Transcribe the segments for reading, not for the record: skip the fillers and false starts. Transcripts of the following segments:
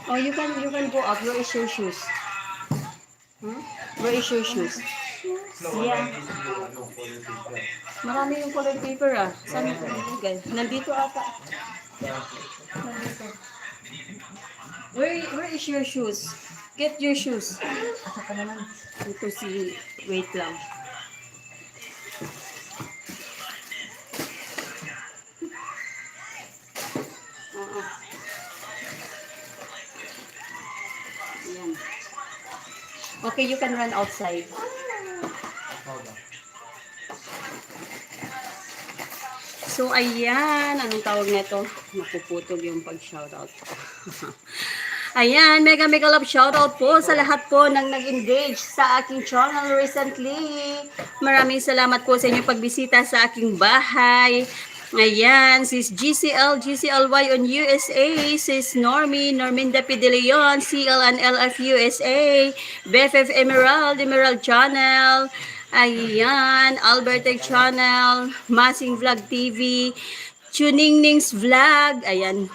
Oh, you can go up. Where is your shoes? Hmm? Where is your shoes? Yeah. Marami yung colored paper ah. Saan ito nilagay? Nandito ata. Nandito. Where is your shoes? Get your shoes. Ito si... Wait lang. Oo. Ayan. Okay, you can run outside. So, ayan. Anong tawag nito? Napuputol yung pag-shoutout ko. Ayan, mega mega love shoutout po sa lahat po ng nag-engage sa aking channel recently. Maraming salamat po sa inyong pagbisita sa aking bahay. Ayan, sis GCLY on USA, sis Norminda P. De Leon, CLNLF USA, BFF Emerald Channel, ayan, Albertec Channel, Masing Vlog TV, Tuningnings Vlog, ayan,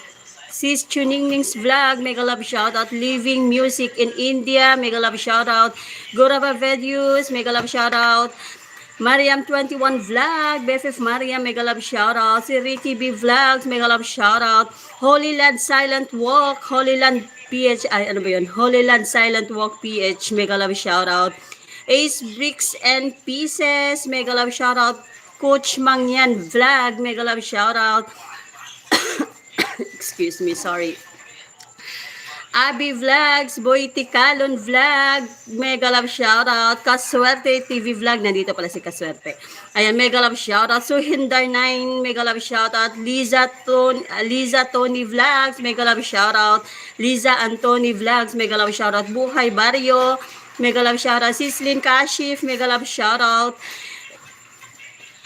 Sis Tuningnings Vlog, mega love shoutout. Living Music in India, mega love shoutout. Goraba Videos, mega love shoutout. Mariam 21 Vlog, BFF Mariam, mega love shoutout. Si Ricky B Vlogs, mega love shoutout. Holy Land Silent Walk, Holy Land PH, ay ano ba yun? Holy Land Silent Walk PH, mega love shoutout. Ace Bricks and Pieces, mega love shoutout. Coach Mangyan Vlog, mega love shoutout. Excuse me, sorry. Abi Vlogs, Boy Tikalon Vlog, mega love shoutout. Kaswerte TV Vlog, nandito pala si Kaswerte. Ayan, mega love shoutout. Suhindar 9, mega love shoutout. Liza Tony Vlogs, mega love shoutout. Liza Antony Vlogs, mega love shoutout. Buhay Barrio, mega love shoutout. Sislin Kashif, mega love shoutout.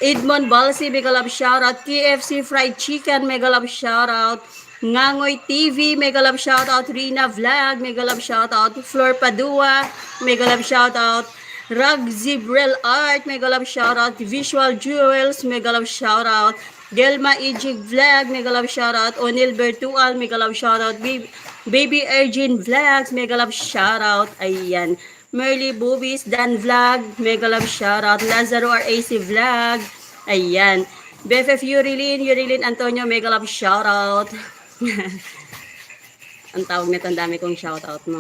Edmond Balsi, mega love shoutout. KFC Fried Chicken, mega love shoutout. Ngangoy TV, mega love shoutout. Rina Vlog, mega love shoutout. Flor Padua, mega love shoutout. Rag Zibrel Art, mega love shoutout. Visual Jewels, mega love shoutout. Gelma Ejig Vlog, mega love shoutout. Onil Bertual, mega love shoutout. Baby Ergin Vlogs, mega love shoutout. Ayan. Merly Boobies, Dan Vlog, mega love shoutout. Lazaro RAC Vlog. Ayan. BFF Yurilin Antonio, mega love shoutout. Ang tawag nito, ang dami kong shoutout, no?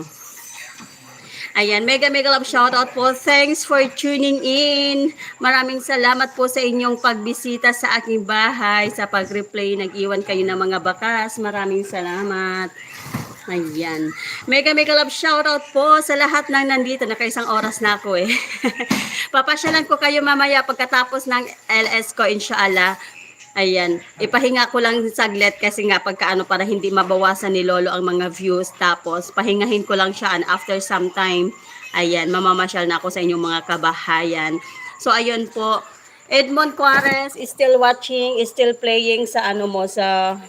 Ayan, mega love shoutout po. Thanks for tuning in. Maraming salamat po sa inyong pagbisita sa aking bahay, sa pag-replay. Nag-iwan kayo ng mga bakas. Maraming salamat. Ayan. Mega love shoutout po sa lahat ng nandito. Nakaisang oras na ako eh. Papasyalan ko kayo mamaya pagkatapos ng LS ko, inshallah. Ayan. Ipahinga ko lang saglit kasi nga pagkaano para hindi mabawasan ni Lolo ang mga views. Tapos pahingahin ko lang siya and after some time, ayan, mamamasyal na ako sa inyong mga kabahayan. So ayun po. Edmond Juarez is still watching, is still playing sa ano mo sa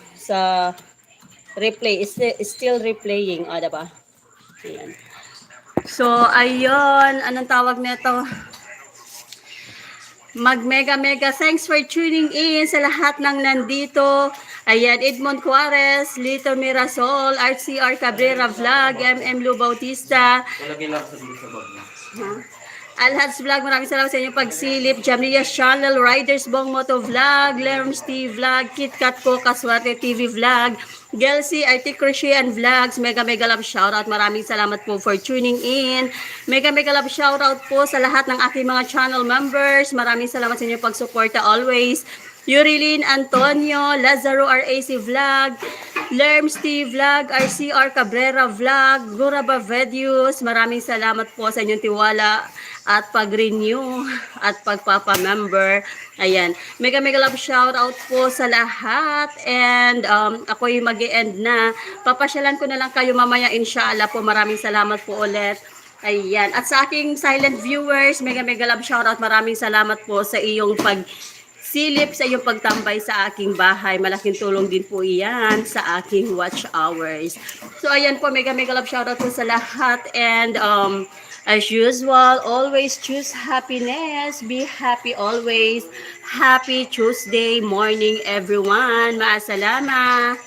replay, is still replaying, o, diba? Ayan. So, ayun, anong tawag nito? Mega thanks for tuning in sa lahat ng nandito. Ayan, Edmond Juarez, Lito Mirasol, RCR Cabrera Vlog, Lu Bautista. Alhads Vlog, maraming salamat sa inyong pagsilip. Jamlia Channel, Riders Bong Moto Vlog, Lerms TV Vlog, KitKat ko, Kaswarte TV Vlog, Gelsi, Arctic Crochet Vlogs, mega love shoutout. Maraming salamat po for tuning in. Mega love shoutout po sa lahat ng aking mga channel members. Maraming salamat sa inyong pagsuporta always. Yurilin Antonio, Lazaro RAC Vlog, Lerms TV Vlog, RCR Cabrera Vlog, Guraba Videos. Maraming salamat po sa inyong tiwala at pag-renew at pagpapa-member. Ayan. Mega love shout out po sa lahat. And ako'y mag-e-end na. Papasyalan ko na lang kayo mamaya, inshallah po. Maraming salamat po ulit. Ayan. At sa aking silent viewers, mega love shout out. Maraming salamat po sa iyong silip, sa iyong pagtambay sa aking bahay. Malaking tulong din po iyan sa aking watch hours. So ayan po, mega love shoutout po sa lahat. And as usual, always choose happiness. Be happy always. Happy Tuesday morning everyone. Maasalama.